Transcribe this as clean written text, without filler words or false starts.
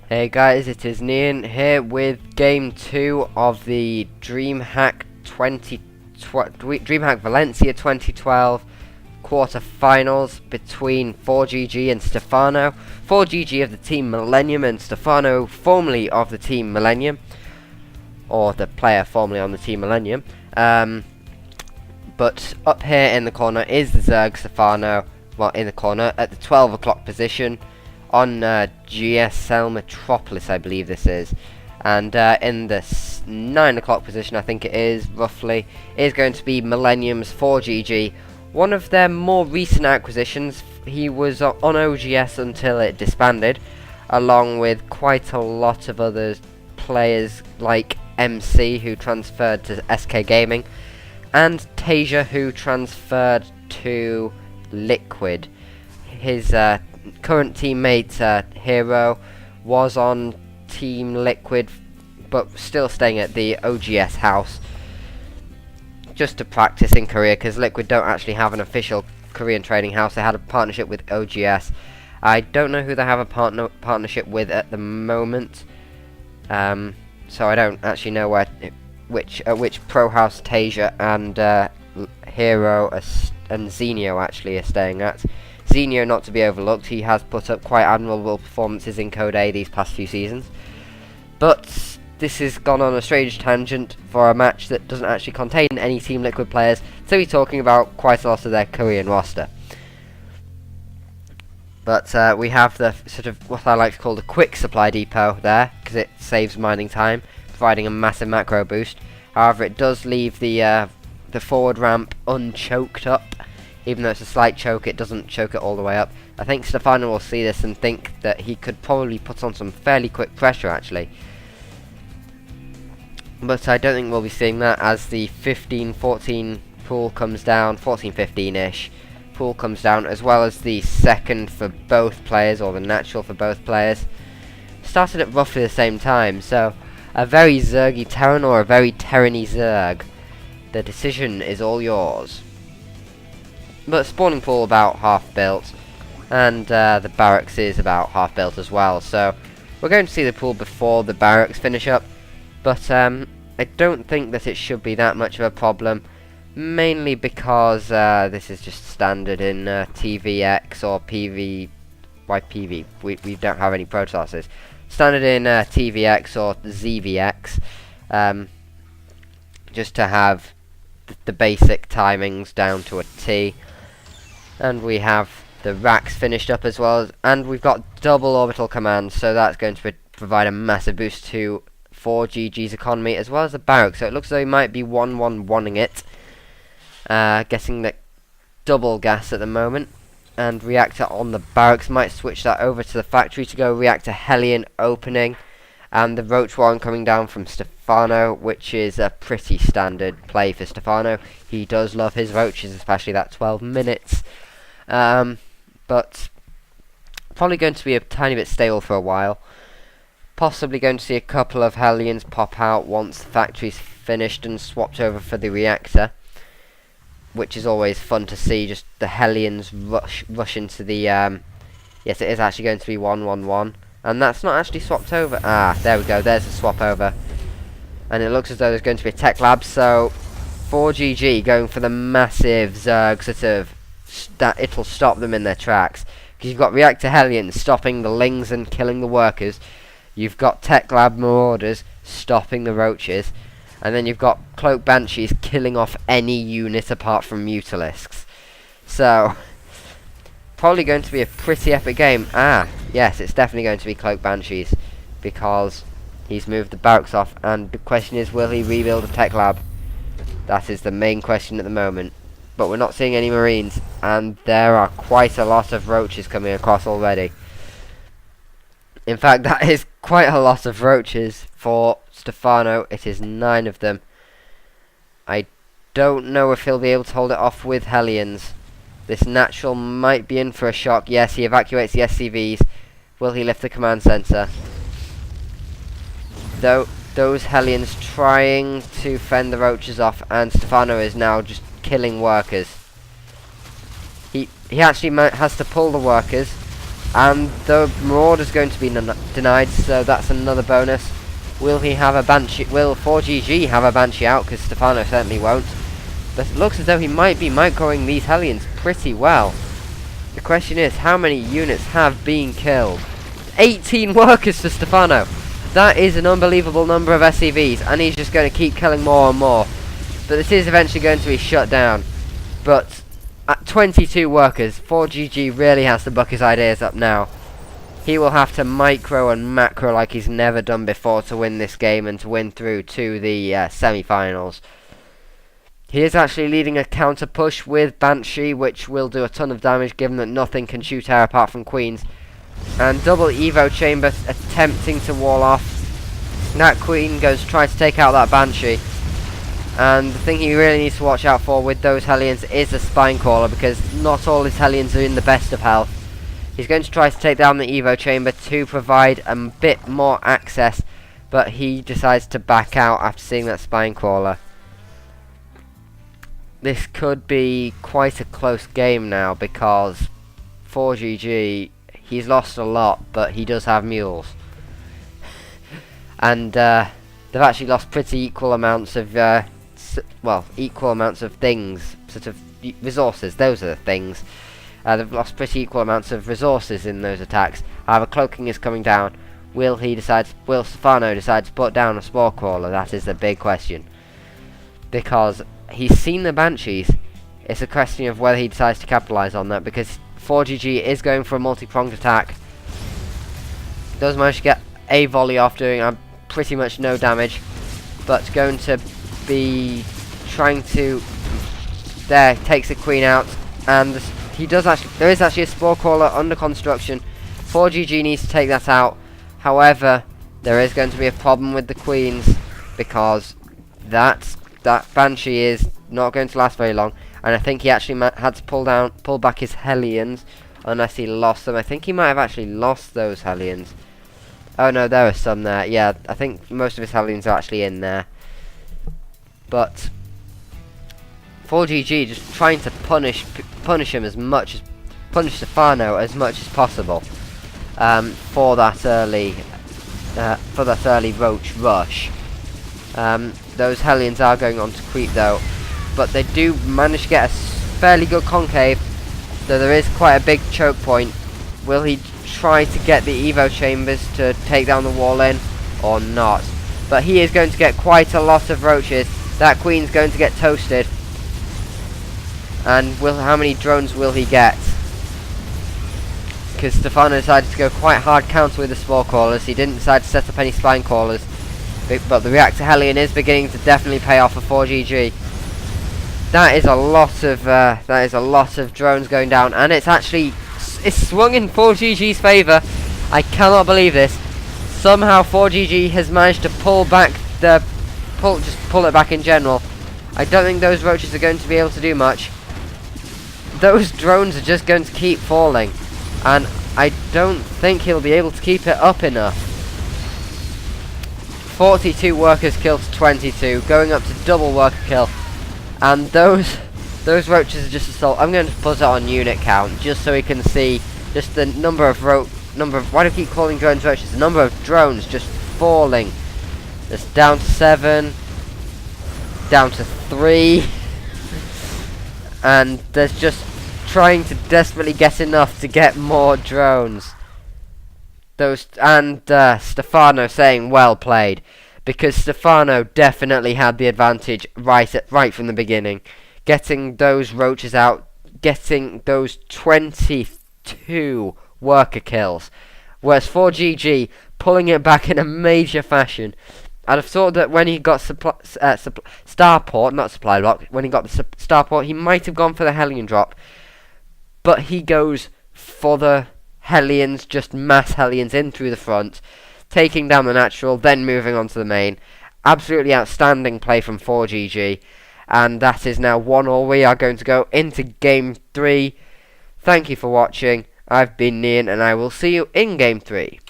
Hey guys, it is Nian here with Game 2 of the Dreamhack Dreamhack Valencia 2012 quarter-finals between 4GG and Stephano. 4GG of the Team Millennium and Stephano formerly of the Team Millennium, or the player formerly on the Team Millennium. But up here in the corner is the Zerg Stephano, well, in the corner at the 12 o'clock position on GSL Metropolis, I believe this is. And in the 9 o'clock position, I think it is, roughly, is going to be Millennium's 4GG. One of their more recent acquisitions. He was on OGS until it disbanded, along with quite a lot of other players like MC, who transferred to SK Gaming, and Tasia, who transferred to Liquid. His current teammate Hero was on Team Liquid, but still staying at the OGS house just to practice in Korea, because Liquid don't actually have an official Korean training house. They had a partnership with OGS. I don't know who they have a partnership with at the moment, so I don't actually know which pro house Tasia and Hero and Zenio actually are staying at. Zenio, not to be overlooked, he has put up quite admirable performances in Code A these past few seasons. But this has gone on a strange tangent for a match that doesn't actually contain any Team Liquid players, so we're talking about quite a lot of their Korean roster. But we have the sort of what I like to call the quick supply depot there, because it saves mining time, providing a massive macro boost. However, it does leave the forward ramp unchoked up. Even though it's a slight choke, it doesn't choke it all the way up. I think Stephano will see this and think that he could probably put on some fairly quick pressure, actually. But I don't think we'll be seeing that, as the 15-14 pool comes down, 14-15-ish pool comes down, as well as the second for both players, or the natural for both players. Started at roughly the same time, so a very Zergy Terran or a very Terran-y Zerg. The decision is all yours. But spawning pool about half built, and the barracks is about half built as well, so we're going to see the pool before the barracks finish up. But I don't think that it should be that much of a problem, mainly because this is just standard in TVX or PV. Why PV? We don't have any protosses. Standard in TVX or ZVX, just to have the basic timings down to a T. And we have the racks finished up as well, and we've got double orbital commands, so that's going to provide a massive boost to 4GG's economy, as well as the barracks. So it looks as though he might be 1-1-1-ing it, getting the double gas at the moment, and reactor on the barracks. Might switch that over to the factory to go reactor Hellion opening, and the Roach Warren coming down from Stephano, which is a pretty standard play for Stephano. He does love his Roaches, especially that 12 minutes. But probably going to be a tiny bit stable for a while. Possibly going to see a couple of Hellions pop out once the factory's finished and swapped over for the reactor, which is always fun to see. Just the Hellions rush into the yes, it is actually going to be 1-1-1, and that's not actually swapped over. Ah, there we go, there's a swap over, and it looks as though there's going to be a tech lab. So 4GG going for the massive Zerg sort of that it'll stop them in their tracks, because you've got reactor Hellions stopping the Lings and killing the workers, you've got tech lab Marauders stopping the Roaches, and then you've got Cloak Banshees killing off any unit apart from Mutalisks. So probably going to be a pretty epic game. Ah, yes, it's definitely going to be Cloak Banshees, because he's moved the barracks off, and the question is, will he rebuild a tech lab? That is the main question at the moment. But we're not seeing any Marines, and there are quite a lot of Roaches coming across already. In fact, that is quite a lot of Roaches for Stephano. It is 9 of them. I don't know if he'll be able to hold it off with Hellions. This natural might be in for a shock. Yes, he evacuates the SCVs. Will he lift the command center? Those Hellions trying to fend the Roaches off, and Stephano is now just killing workers. He actually has to pull the workers, And the Marauder's going to be denied, so that's another bonus. Will he have a Banshee? Will 4GG have a Banshee out? Because Stephano certainly won't. But it looks as though he might be microing these Hellions pretty well. The question is, how many units have been killed? 18 workers for Stephano. That is an unbelievable number of SCVs, and he's just going to keep killing more and more. But this is eventually going to be shut down. But at 22 workers, 4GG really has to buck his ideas up now. He will have to micro and macro like he's never done before to win this game and to win through to the semi-finals. He is actually leading a counter push with Banshee, which will do a ton of damage given that nothing can shoot air apart from Queens. And double Evo Chamber attempting to wall off. That Queen goes to try to take out that Banshee. And the thing he really needs to watch out for with those Hellions is a Spine Crawler, because not all his Hellions are in the best of health. He's going to try to take down the Evo Chamber to provide a bit more access, but he decides to back out after seeing that Spine Crawler. This could be quite a close game now, because 4GG, he's lost a lot, but he does have mules. And they've actually lost pretty equal amounts of, equal amounts of things, sort of resources, those are the things. They've lost pretty equal amounts of resources in those attacks. However, cloaking is coming down. Will Stephano decide to put down a Spore Crawler? That is the big question. Because he's seen the Banshees. It's a question of whether he decides to capitalise on that, because 4GG is going for a multi-pronged attack. Does manage to get a volley off, doing pretty much no damage, but going to be trying to... There, takes the Queen out, and there is actually a Spore Crawler under construction. 4GG needs to take that out. However, there is going to be a problem with the Queens, because that Banshee is not going to last very long, and I think he actually had to pull back his Hellions, unless he lost them. I think he might have actually lost those Hellions. Oh no, there are some there. Yeah, I think most of his Hellions are actually in there. But 4GG just trying to punish him as much as punish Stephano as much as possible for that early roach rush. Those Hellions are going on to creep though, but they do manage to get a fairly good concave, though there is quite a big choke point. Will he try to get the Evo Chambers to take down the wall in, or not? But he is going to get quite a lot of roaches. That Queen's going to get toasted. And how many drones will he get? Because Stephano decided to go quite hard counter with the Spore Crawlers. He didn't decide to set up any Spine Crawlers. But the Reactor Hellion is beginning to definitely pay off for 4GG. That is a lot of drones going down, and it's swung in 4GG's favour. I cannot believe this. Somehow 4GG has managed to pull it back in general. I don't think those roaches are going to be able to do much. Those drones are just going to keep falling, and I don't think he'll be able to keep it up enough. 42 workers killed to 22, going up to double worker kill, and those roaches are just assault. I'm going to put it on unit count just so we can see just the number of why do I keep calling drones roaches? The number of drones just falling. It's down to 7, down to 3, and there's just trying to desperately get enough to get more drones. Stephano saying well played, because Stephano definitely had the advantage right from the beginning, getting those roaches out, getting those 22 worker kills, whereas 4GG pulling it back in a major fashion. I'd have thought that when he got Starport, not supply block, when he got the Starport, he might have gone for the Hellion drop, but he goes for the Hellions, just mass Hellions in through the front, taking down the natural, then moving on to the main. Absolutely outstanding play from 4GG, and that is now 1-1. We are going to go into Game 3. Thank you for watching. I've been Nian, and I will see you in Game 3.